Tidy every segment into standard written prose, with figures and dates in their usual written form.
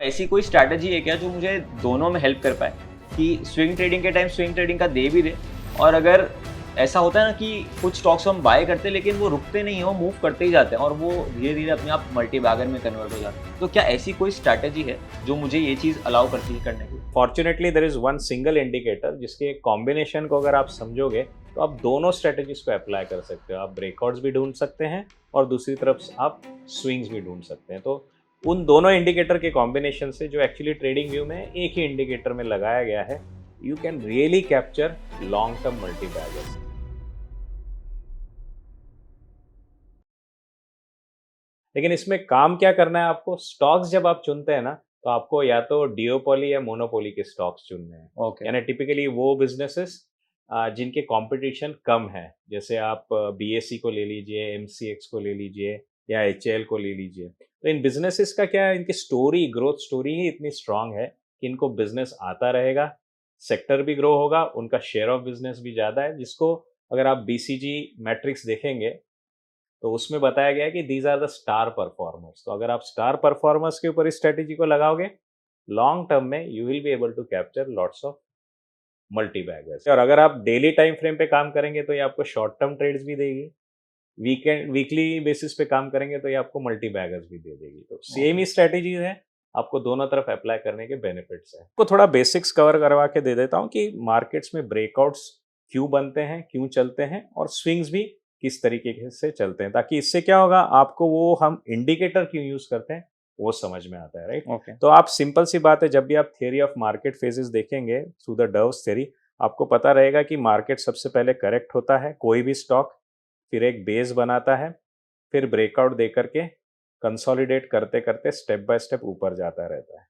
ऐसी कोई स्ट्रैटेजी है क्या जो मुझे दोनों में हेल्प कर पाए कि स्विंग ट्रेडिंग के टाइम स्विंग ट्रेडिंग का दे भी दे, और अगर ऐसा होता है ना कि कुछ स्टॉक्स हम बाय करते हैं लेकिन वो रुकते नहीं हैं, वो मूव करते ही जाते हैं और वो धीरे-धीरे अपने आप मल्टी बैगर में कन्वर्ट हो जाते हैं। तो क्या ऐसी कोई स्ट्रैटेजी है जो मुझे ये चीज़ अलाउ करती है करने की? Fortunately there is one single indicator जिसके कॉम्बिनेशन को अगर आप समझोगे तो आप दोनों स्ट्रेटजीज को अप्लाई कर सकते हो। आप ब्रेकआउट्स भी ढूंढ सकते हैं और दूसरी तरफ आप स्विंग्स भी ढूंढ सकते हैं। तो उन दोनों इंडिकेटर के कॉम्बिनेशन से जो एक्चुअली ट्रेडिंग व्यू में एक ही इंडिकेटर में लगाया गया है, you can really capture long term multi beggars. लेकिन इसमें काम क्या करना है आपको? स्टॉक्स जब आप चुनते हैं ना, तो आपको या तो डिओपोली या मोनोपोली के स्टॉक्स चुनने हैं। ओके। यानी टिपिकली वो बिजनेसेस जिनके कंपटीशन कम है। जैसे आप बीएसई को ले लीजिए, एमसीएक्स को ले लीजिए या एचएएल को ले लीजिए। तो इन बिजनेसेस का क्या है, इनकी स्टोरी, ग्रोथ स्टोरी ही इतनी स्ट्रांग है कि इनको बिजनेस आता रहेगा, सेक्टर भी ग्रो होगा, उनका शेयर ऑफ बिजनेस भी ज़्यादा है, जिसको अगर आप बीसीजी मैट्रिक्स देखेंगे तो उसमें बताया गया है कि these are the star performers. तो अगर आप स्टार परफॉर्मर्स के ऊपर इस स्ट्रेटेजी को लगाओगे, लॉन्ग टर्म में you will be able to capture lots of multibaggers. और अगर आप डेली टाइम फ्रेम पे काम करेंगे तो ये आपको शॉर्ट टर्म ट्रेड्स भी देगी, वीकली बेसिस पे काम करेंगे तो ये आपको मल्टी बैगर्स भी दे देगी। तो सेम ओके। ही स्ट्रेटेजीज है, आपको दोनों तरफ अप्लाई करने के बेनिफिट्स हैं। आपको थोड़ा बेसिक्स कवर करवा के दे देता हूँ कि मार्केट्स में ब्रेकआउट्स क्यों बनते हैं, क्यों चलते हैं, और स्विंग्स भी किस तरीके से चलते हैं, ताकि इससे क्या होगा, आपको वो हम इंडिकेटर क्यों यूज करते हैं वो समझ में आता है, राइट। ओके। तो आप सिंपल सी बात है, जब भी आप थियरी ऑफ मार्केट फेजेस देखेंगे थ्रू द डर्व्स थ्योरी, आपको पता रहेगा कि मार्केट सबसे पहले करेक्ट होता है, कोई भी स्टॉक, फिर एक बेस बनाता है, फिर ब्रेकआउट दे करके कंसोलिडेट करते करते स्टेप बाय स्टेप ऊपर जाता रहता है,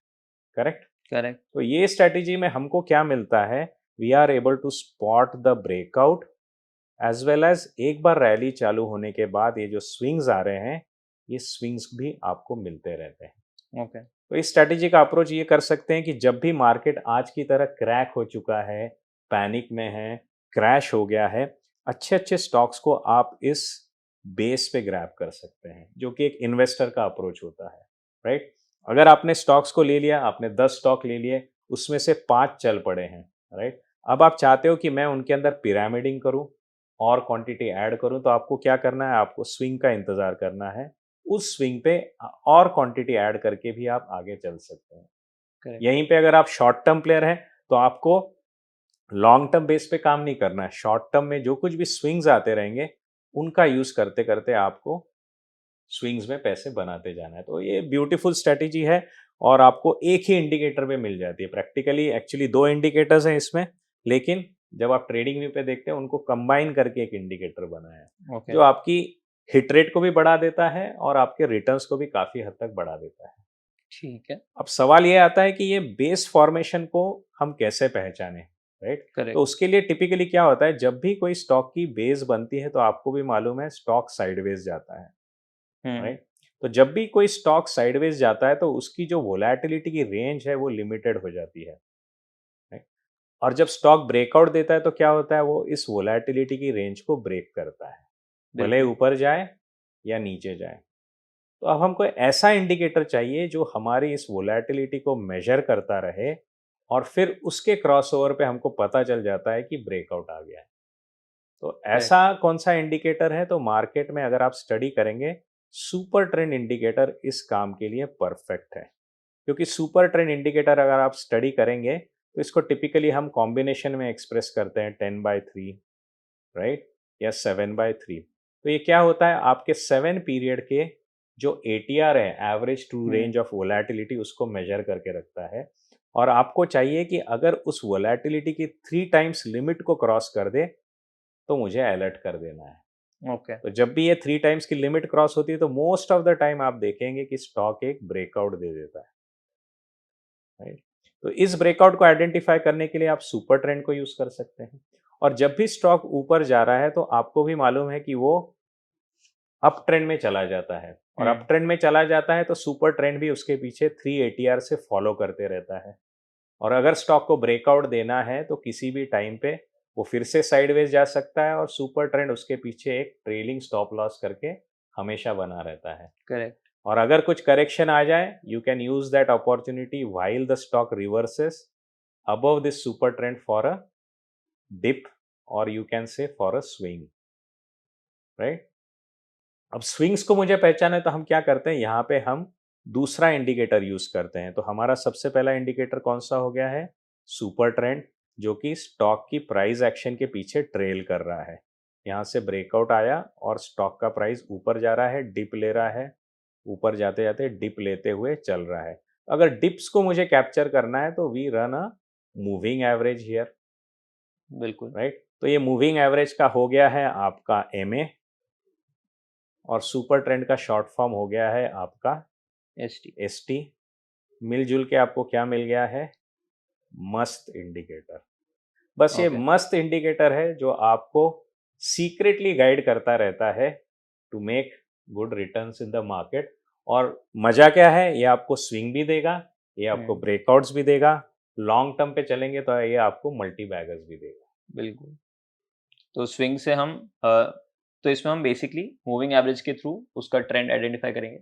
करेक्ट। करेक्ट। तो ये स्ट्रैटेजी में हमको क्या मिलता है, we are able to spot the breakout as well as एक बार रैली चालू होने के बाद ये जो स्विंग्स आ रहे हैं, ये स्विंग्स भी आपको मिलते रहते हैं। ओके। तो इस स्ट्रैटेजी का अप्रोच ये कर सकते हैं कि जब भी मार्केट आज की तरह क्रैक हो चुका है, पैनिक में है, क्रैश हो गया है, अच्छे अच्छे स्टॉक्स को आप इस बेस पे ग्रैब कर सकते हैं, जो कि एक इन्वेस्टर का अप्रोच होता है, राइट। अगर आपने स्टॉक्स को ले लिया, आपने 10 स्टॉक ले लिए, उसमें से 5 चल पड़े हैं, राइट। अब आप चाहते हो कि मैं उनके अंदर पिरामिडिंग करूं और क्वांटिटी ऐड करूं, तो आपको क्या करना है, आपको स्विंग का इंतजार करना है। उस स्विंग पे और क्वांटिटी ऐड करके भी आप आगे चल सकते हैं। करेक्ट। यहीं पे अगर आप शॉर्ट टर्म प्लेयर हैं तो आपको लॉन्ग टर्म बेस पे काम नहीं करना है। शॉर्ट टर्म में जो कुछ भी स्विंग्स आते रहेंगे, उनका यूज करते करते आपको स्विंग्स में पैसे बनाते जाना है। तो ये ब्यूटीफुल स्ट्रेटेजी है और आपको एक ही इंडिकेटर पे मिल जाती है। प्रैक्टिकली एक्चुअली 2 इंडिकेटर्स हैं इसमें, लेकिन जब आप ट्रेडिंग व्यू पे देखते हैं उनको कंबाइन करके एक इंडिकेटर बना है, ओके। जो आपकी हिट रेट को भी बढ़ा देता है और आपके रिटर्न्स को भी काफी हद तक बढ़ा देता है। ठीक है। अब सवाल ये आता है कि ये बेस फॉर्मेशन को हम कैसे पहचानें, राइट। तो करेक्ट। उसके लिए टिपिकली क्या होता है, जब भी कोई स्टॉक की बेस बनती है तो आपको भी मालूम है स्टॉक साइडवेज जाता है, हम्म। राइट। तो जब भी कोई स्टॉक साइडवेज जाता है तो उसकी जो वोलेटिलिटी की रेंज है वो लिमिटेड हो जाती है, राइट। और जब स्टॉक ब्रेकआउट देता है तो क्या होता है, वो इस वोलेटिलिटी की रेंज को ब्रेक करता है, भले बिल्कुल। ऊपर जाए या नीचे जाए। तो अब हमको ऐसा इंडिकेटर चाहिए जो हमारी इस वोलेटिलिटी को मेजर करता रहे और फिर उसके क्रॉसओवर पे हमको पता चल जाता है कि ब्रेकआउट आ गया है। तो करेक्ट। ऐसा कौन सा इंडिकेटर है, तो मार्केट में अगर आप स्टडी करेंगे, सुपर ट्रेंड इंडिकेटर इस काम के लिए परफेक्ट है। क्योंकि सुपर ट्रेंड इंडिकेटर अगर आप स्टडी करेंगे तो इसको टिपिकली हम कॉम्बिनेशन में एक्सप्रेस करते हैं 10/3, राइट, या 7/3। तो ये क्या होता है, आपके 7 पीरियड के जो एटीआर है, average true hmm. Range of volatility, उसको मेजर करके रखता है। और आपको चाहिए कि अगर उस वोलेटिलिटी की 3 टाइम्स लिमिट को क्रॉस कर दे तो मुझे अलर्ट कर देना है। ओके। तो जब भी ये 3 टाइम्स की लिमिट क्रॉस होती है तो मोस्ट ऑफ द टाइम आप देखेंगे कि स्टॉक एक ब्रेकआउट दे देता है, राइट। तो इस ब्रेकआउट को आइडेंटिफाई करने के लिए आप सुपर ट्रेंड को यूज कर सकते हैं। और जब भी स्टॉक ऊपर जा रहा है तो आपको भी मालूम है कि वो अप ट्रेंड में चला जाता है, और अप हम्म। ट्रेंड में चला जाता है तो सुपर ट्रेंड भी उसके पीछे 3 ATR से फॉलो करते रहता है। और अगर स्टॉक को ब्रेकआउट देना है तो किसी भी टाइम पे वो फिर से साइडवेज जा सकता है और सुपर ट्रेंड उसके पीछे एक ट्रेलिंग स्टॉप लॉस करके हमेशा बना रहता है। करेक्ट। और अगर कुछ करेक्शन आ जाए, you can use that opportunity while the stock reverses above this super trend for a dip, or you can say for a swing, right? अब स्विंग्स को मुझे पहचाना है तो हम क्या करते हैं, यहाँ पे हम दूसरा इंडिकेटर यूज करते हैं। तो हमारा सबसे पहला इंडिकेटर कौन सा हो गया है, सुपर ट्रेंड, जो कि स्टॉक की प्राइस एक्शन के पीछे ट्रेल कर रहा है। यहाँ से ब्रेकआउट आया और स्टॉक का प्राइस ऊपर जा रहा है, डिप ले रहा है, ऊपर जाते जाते डिप लेते हुए चल रहा है। अगर डिप्स को मुझे कैप्चर करना है तो we run a moving average here, बिल्कुल। राइट। तो ये मूविंग एवरेज का हो गया है आपका MA, और सुपर ट्रेंड का शॉर्ट फॉर्म हो गया है आपका ST। मिलजुल के आपको क्या मिल गया है, मस्त इंडिकेटर। बस ये ओके। मस्त इंडिकेटर है जो आपको सीक्रेटली गाइड करता रहता है to make good returns in the market. और मजा क्या है, ये आपको स्विंग भी देगा, ये आपको ब्रेकआउट्स भी देगा, लॉन्ग टर्म पे चलेंगे तो ये आपको मल्टी बैगर्स भी देगा। बिल्कुल। तो स्विंग से हम तो इसमें हम बेसिकली मूविंग एवरेज के थ्रू उसका ट्रेंड आइडेंटिफाई करेंगे।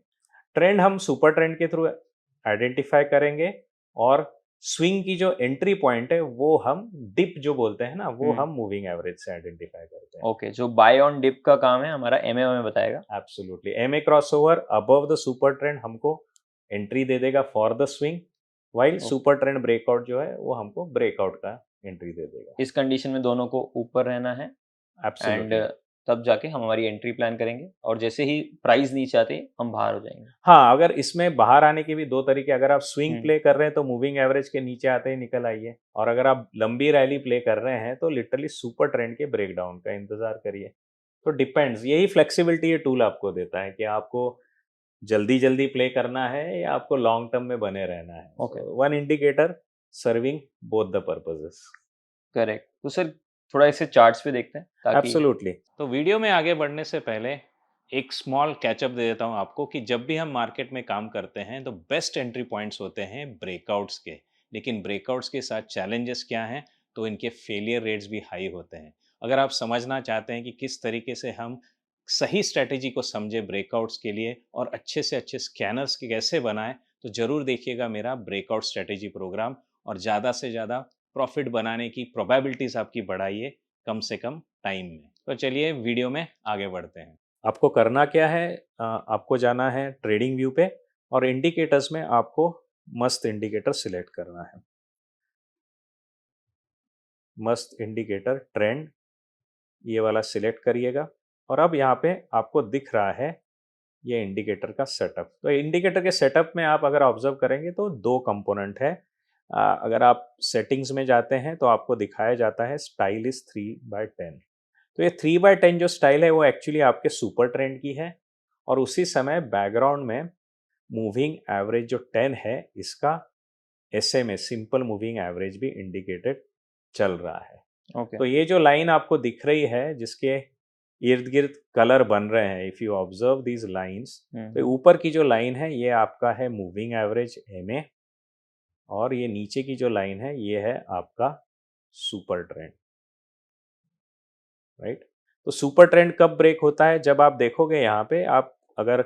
ट्रेंड हम सुपर ट्रेंड के थ्रू आइडेंटिफाई करेंगे, और स्विंग की जो एंट्री पॉइंट है वो हम डिप जो बोलते हैं ना, वो हम मूविंग एवरेज से आइडेंटिफाई करते हैं। ओके, जो बाय ऑन डिप का काम है हमारा MA में बताएगा। Absolutely, MA crossover above the super trend हमको एंट्री दे देगा for the swing, while super trend breakout जो है वो हमको ब्रेकआउट का एंट्री दे देगा। इस कंडीशन में दोनों को ऊपर रहना है एंड एब्सोल्युटली। तब जाके हम हमारी एंट्री प्लान करेंगे, और जैसे ही प्राइस नीचे आते हम बाहर हो जाएंगे। हाँ, अगर इसमें बाहर आने के भी दो तरीके, अगर आप स्विंग हम्म। प्ले कर रहे हैं तो मूविंग एवरेज के नीचे आते ही निकल आइए, और अगर आप लंबी रैली प्ले कर रहे हैं तो लिटरली सुपर ट्रेंड के ब्रेकडाउन का इंतजार करिए। तो डिपेंड्स, यही फ्लेक्सिबिलिटी ये टूल आपको देता है कि आपको जल्दी जल्दी प्ले करना है या आपको लॉन्ग टर्म में बने रहना है। Okay. One indicator serving both the purposes. Correct. तो सर थोड़ा इसे चार्ट्स पे देखते हैं ताकि एब्सोल्युटली। तो वीडियो में आगे बढ़ने से पहले एक स्मॉल कैचअप दे देता हूं आपको कि जब भी हम मार्केट में काम करते हैं तो बेस्ट एंट्री पॉइंट्स होते हैं ब्रेकआउट्स के, लेकिन ब्रेकआउट्स के साथ चैलेंजेस क्या हैं, तो इनके फेलियर रेट्स भी हाई होते हैं। अगर आप समझना चाहते हैं कि किस तरीके से हम सही स्ट्रेटेजी को समझे ब्रेकआउट्स के लिए और अच्छे से अच्छे स्कैनर्स के कैसे बनाएं, तो ज़रूर देखिएगा मेरा ब्रेकआउट स्ट्रेटेजी प्रोग्राम, और ज़्यादा से ज़्यादा प्रॉफिट बनाने की प्रोबेबिलिटीज़ आपकी बढ़ाइए कम से कम टाइम में। तो चलिए वीडियो में आगे बढ़ते हैं। आपको करना क्या है, आपको जाना है ट्रेडिंग व्यू पे, और इंडिकेटर्स में आपको मस्त इंडिकेटर सिलेक्ट करना है। मस्त इंडिकेटर ट्रेंड, ये वाला सिलेक्ट करिएगा, और अब यहाँ पे आपको दिख रहा है ये इंडिकेटर का सेटअप। तो इंडिकेटर के सेटअप में आप अगर ऑब्जर्व करेंगे तो दो कंपोनेंट है। अगर आप सेटिंग्स में जाते हैं तो आपको दिखाया जाता है स्टाइल इज 3/10। तो ये 3/10 जो स्टाइल है वो एक्चुअली आपके सुपर ट्रेंड की है, और उसी समय बैकग्राउंड में मूविंग एवरेज जो 10 है इसका SMA सिंपल मूविंग एवरेज भी इंडिकेटेड चल रहा है। ओके। तो ये जो लाइन आपको दिख रही है जिसके इर्द गिर्द कलर बन रहे हैं, if you observe these lines, तो ऊपर की जो लाइन है ये आपका है मूविंग एवरेज MA, और ये नीचे की जो लाइन है ये है आपका सुपर ट्रेंड, राइट। तो सुपर ट्रेंड कब ब्रेक होता है, जब आप देखोगे यहाँ पे, आप अगर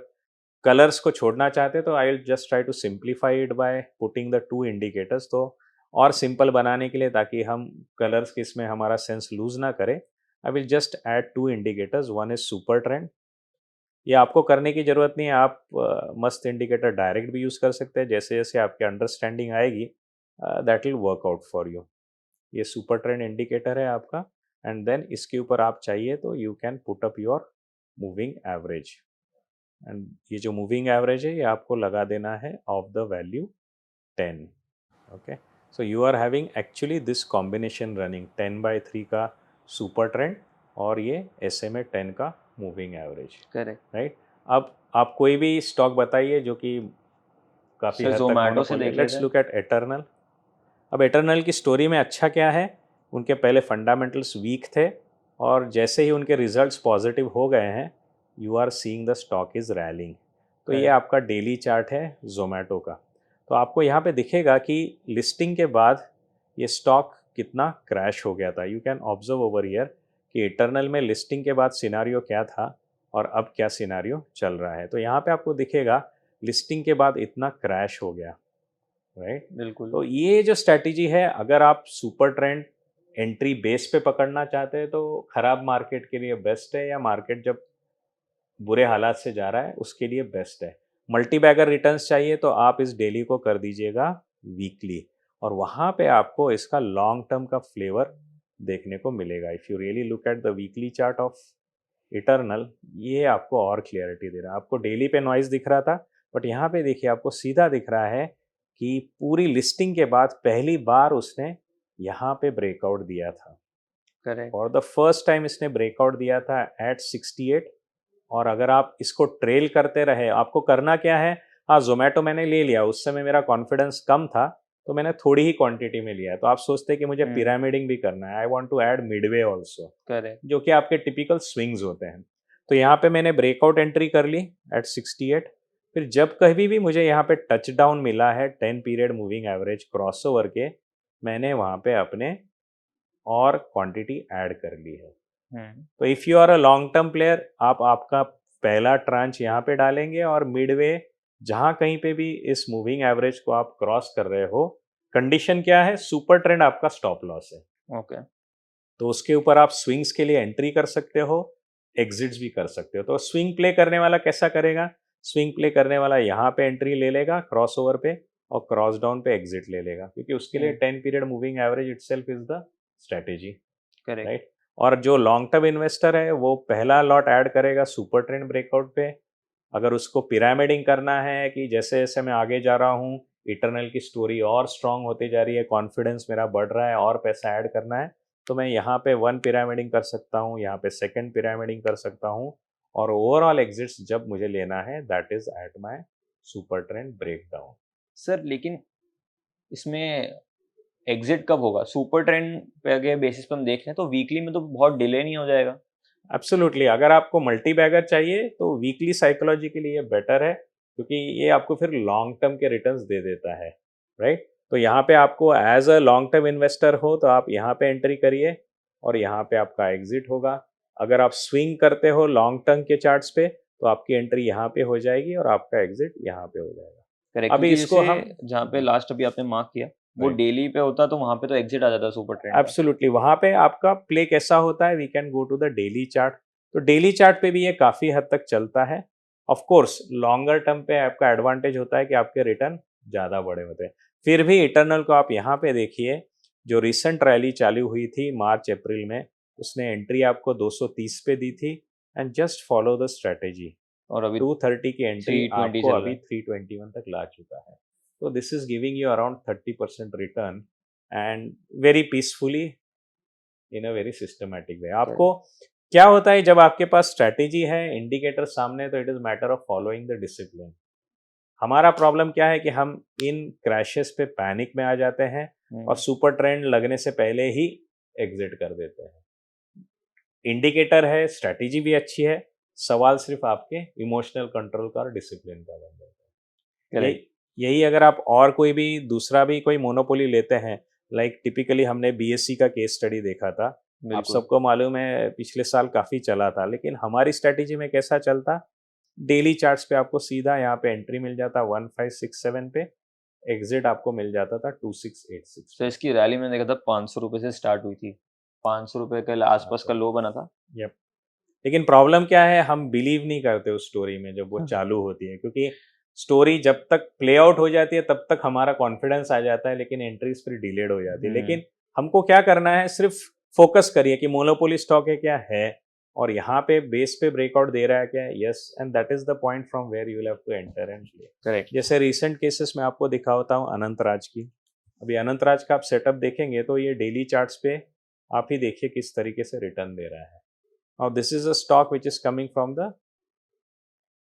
कलर्स को छोड़ना चाहते हैं तो I will just try to simplify it by putting the two indicators. तो और सिंपल बनाने के लिए, ताकि हम कलर्स के इसमें हमारा सेंस लूज ना करें, I will just add two indicators. One is super trend, ये आपको करने की ज़रूरत नहीं है, आप मस्त इंडिकेटर डायरेक्ट भी यूज़ कर सकते हैं, जैसे जैसे आपकी अंडरस्टैंडिंग आएगी that will work out for you. ये सुपर ट्रेंड इंडिकेटर है आपका, एंड देन इसके ऊपर आप चाहिए तो you can put up your moving average, and ये जो मूविंग एवरेज है ये आपको लगा देना है of the value 10। Okay, so you are having actually this combination running 10/3 का सुपर ट्रेंड और ये SMA 10 का मूविंग एवरेज। करेक्ट। राइट। अब आप कोई भी स्टॉक बताइए जो कि काफ़ी सर हद तक जोमेटो से मोनोपोली है। देख लेट्स लेते हैं। Look at eternal. अब एटर्नल की स्टोरी में अच्छा क्या है, उनके पहले फंडामेंटल्स वीक थे, और जैसे ही उनके रिजल्ट्स पॉजिटिव हो गए हैं, you are seeing the stock is rallying. तो ये Correct. आपका डेली चार्ट है जोमेटो का। तो आपको यहाँ पे दिखेगा कि लिस्टिंग के बाद ये स्टॉक कितना क्रैश हो गया था। You can observe over here कि एटर्नल में लिस्टिंग के बाद सिनारियो क्या था और अब क्या सिनारियो चल रहा है। तो यहाँ पे आपको दिखेगा लिस्टिंग के बाद इतना क्रैश हो गया, राइट? बिल्कुल। तो ये जो स्ट्रैटेजी है, अगर आप सुपर ट्रेंड एंट्री बेस पे पकड़ना चाहते हैं तो खराब मार्केट के लिए बेस्ट है, या मार्केट जब बुरे हालात से जा रहा है उसके लिए बेस्ट है। मल्टी बैगर रिटर्न्स चाहिए तो आप इस डेली को कर दीजिएगा वीकली, और वहाँ पे आपको इसका लॉन्ग टर्म का फ्लेवर देखने को मिलेगा। If you really look at the weekly chart of eternal, ये आपको और क्लियरिटी दे रहा है। आपको डेली पे नॉइज दिख रहा था, बट यहाँ पे देखिए आपको सीधा दिख रहा है कि पूरी लिस्टिंग के बाद पहली बार उसने यहाँ पे ब्रेकआउट दिया था। Correct. For the first time इसने ब्रेकआउट दिया था एट 68। और अगर आप इसको ट्रेल करते रहे, आपको करना क्या है, हाँ जोमेटो मैंने ले लिया, उस समय मेरा कॉन्फिडेंस कम था तो मैंने थोड़ी ही क्वांटिटी में लिया है। तो आप सोचते हैं कि मुझे पिरामिडिंग भी करना है, I want to add midway also, correct. जो कि आपके टिपिकल स्विंग्स होते हैं। तो यहाँ पे मैंने ब्रेकआउट एंट्री कर ली एट 68। फिर जब कभी भी मुझे यहाँ पे टच डाउन मिला है 10 पीरियड मूविंग एवरेज क्रॉसओवर के, मैंने वहाँ पे अपने और क्वांटिटी ऐड कर ली है। तो if you are a long term player, आप आपका पहला ट्रांच यहाँ पे डालेंगे, और मिडवे जहाँ कहीं पे भी इस मूविंग एवरेज को आप क्रॉस कर रहे हो, कंडीशन क्या है, सुपर ट्रेंड आपका स्टॉप लॉस है, ओके। तो उसके ऊपर आप स्विंग्स के लिए एंट्री कर सकते हो, एग्जिट्स भी कर सकते हो। तो स्विंग प्ले करने वाला कैसा करेगा, स्विंग प्ले करने वाला यहाँ पे एंट्री ले लेगा क्रॉस ओवर पे, और क्रॉस डाउन पे एग्जिट ले लेगा, क्योंकि उसके लिए 10 period moving average itself is the strategy, correct. Right? और जो लॉन्ग टर्म इन्वेस्टर है वो पहला लॉट ऐड करेगा सुपर ट्रेंड ब्रेकआउट पे। अगर उसको पिरामिडिंग करना है कि जैसे जैसे मैं आगे जा रहा हूँ, इटर्नल की स्टोरी और स्ट्रांग होती जा रही है, कॉन्फिडेंस मेरा बढ़ रहा है और पैसा ऐड करना है, तो मैं यहाँ पे वन पिरामिडिंग कर सकता हूँ, यहाँ पे सेकंड पिरामिडिंग कर सकता हूँ, और ओवरऑल एग्जिट्स जब मुझे लेना है that is at my super trend breakdown. Sir लेकिन इसमें एग्जिट कब होगा? सुपर ट्रेंड पे के बेसिस पे हम देख लें तो वीकली में तो बहुत डिले नहीं हो जाएगा? एब्सोल्युटली, अगर आपको मल्टी बैगर चाहिए तो वीकली साइकोलॉजी के लिए बेटर है, क्योंकि ये आपको फिर लॉन्ग टर्म के रिटर्न्स दे देता है, राइट? तो यहाँ पे आपको as a long term investor हो तो आप यहाँ पे एंट्री करिए, और यहाँ पे आपका एग्जिट होगा। अगर आप स्विंग करते हो लॉन्ग टर्म के चार्ट्स पे तो आपकी एंट्री यहाँ पे हो जाएगी और आपका एग्जिट यहाँ पे हो जाएगा। करेक्ट, अभी क्योंकि इसको जैसे हम जहाँ पे लास्ट अभी आपने मार्क किया वो राइट, डेली पे होता तो वहाँ पे तो एग्जिट आ जाता सुपर ट्रेंड का। एब्सोल्युटली, वहां पे आपका प्ले कैसा होता है, we can go to the daily chart. तो डेली चार्ट पे भी ये काफी हद तक चलता है। ऑफ कोर्स लॉन्गर टर्म पे आपका एडवांटेज होता है कि आपके रिटर्न ज्यादा बड़े होते हैं। फिर भी इटर्नल को आप यहाँ पे देखिए, जो रिसेंट रैली चालू हुई थी मार्च अप्रैल में, उसने एंट्री आपको 230 पे दी थी, and just follow the strategy, और अभी 230 की एंट्री 320 आपको चल रहा अभी है। 321 तक ला चुका है। तो this is giving you around 30% return, and very peacefully, in a very systematic way. Correct. आपको क्या होता है जब आपके पास स्ट्रैटेजी है, इंडिकेटर सामने, तो it is matter of following the discipline. हमारा प्रॉब्लम क्या है कि हम इन क्रैशेस पे पैनिक में आ जाते हैं और सुपर ट्रेंड लगने से पहले ही एग्जिट कर देते हैं। इंडिकेटर है, स्ट्रैटेजी भी अच्छी है, सवाल सिर्फ आपके इमोशनल कंट्रोल का और डिसिप्लिन का बन जाता है। करेक्ट। यही अगर आप और कोई भी दूसरा भी कोई मोनोपोली लेते हैं, लाइक टिपिकली हमने बीएससी का केस स्टडी देखा था। आप बिल्कुल। सबको मालूम है पिछले साल काफ़ी चला था, लेकिन हमारी स्ट्रैटेजी में कैसा चलता, डेली चार्ट्स पे आपको सीधा यहाँ पे एंट्री मिल जाता 1567 पे, एग्जिट आपको मिल जाता था 2686 तो पे। इसकी रैली मैंने देखा था 500 रुपये से स्टार्ट हुई थी, 500 रुपये के आसपास का लो बना था। यप। लेकिन प्रॉब्लम क्या है, हम बिलीव नहीं करते उस स्टोरी में जब वो चालू होती है, क्योंकि स्टोरी जब तक प्ले आउट हो जाती है तब तक हमारा कॉन्फिडेंस आ जाता है, लेकिन एंट्रीज फिर डिलेड हो जाती है। लेकिन हमको क्या करना है, सिर्फ फोकस करिए कि मोनोपोली स्टॉक है क्या है, और यहाँ पे बेस पे ब्रेकआउट दे रहा है क्या, yes, and that is the point from where you will have to enter and play. Correct. जैसे रिसेंट केसेस में आपको दिखाता हूँ अनंत राज की। अभी अनंत राज का आप सेटअप देखेंगे तो ये डेली चार्ट्स पे आप ही देखिए किस तरीके से रिटर्न दे रहा है। Now this is a stock which is coming from the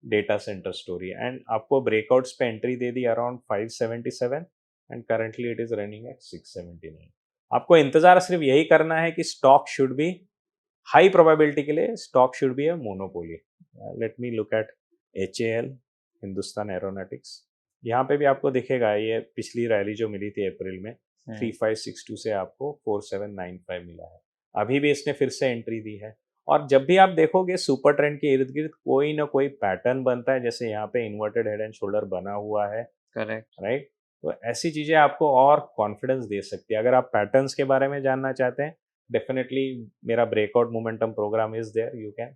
data center story, and आपको breakouts पे entry they the around 577, and currently it is running at 679। आपको इंतजार सिर्फ यही करना है कि stock should be high probability के लिए stock should be a monopoly। Let me look at HAL, Hindustan aeronautics. यहाँ पे भी आपको दिखेगा, ये पिछली रैली जो मिली थी अप्रैल में 3562 से आपको 4795 मिला है। अभी भी इसने फिर से एंट्री दी है, और जब भी आप देखोगे सुपर ट्रेंड के इर्द गिर्द कोई ना कोई पैटर्न बनता है, जैसे यहाँ पे इन्वर्टेड हेड एंड शोल्डर बना हुआ है, करेक्ट। राइट? तो ऐसी चीज़ें आपको और कॉन्फिडेंस दे सकती है। अगर आप पैटर्न्स के बारे में जानना चाहते हैं, डेफिनेटली मेरा breakout momentum program is there, you can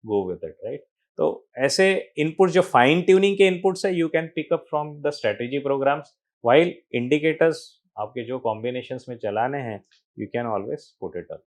go with it, right? तो ऐसे इनपुट जो फाइन ट्यूनिंग के इनपुट्स है, you can pick up from the strategy programs, while indicators आपके जो कॉम्बिनेशंस में चलाने हैं, you can always put it up.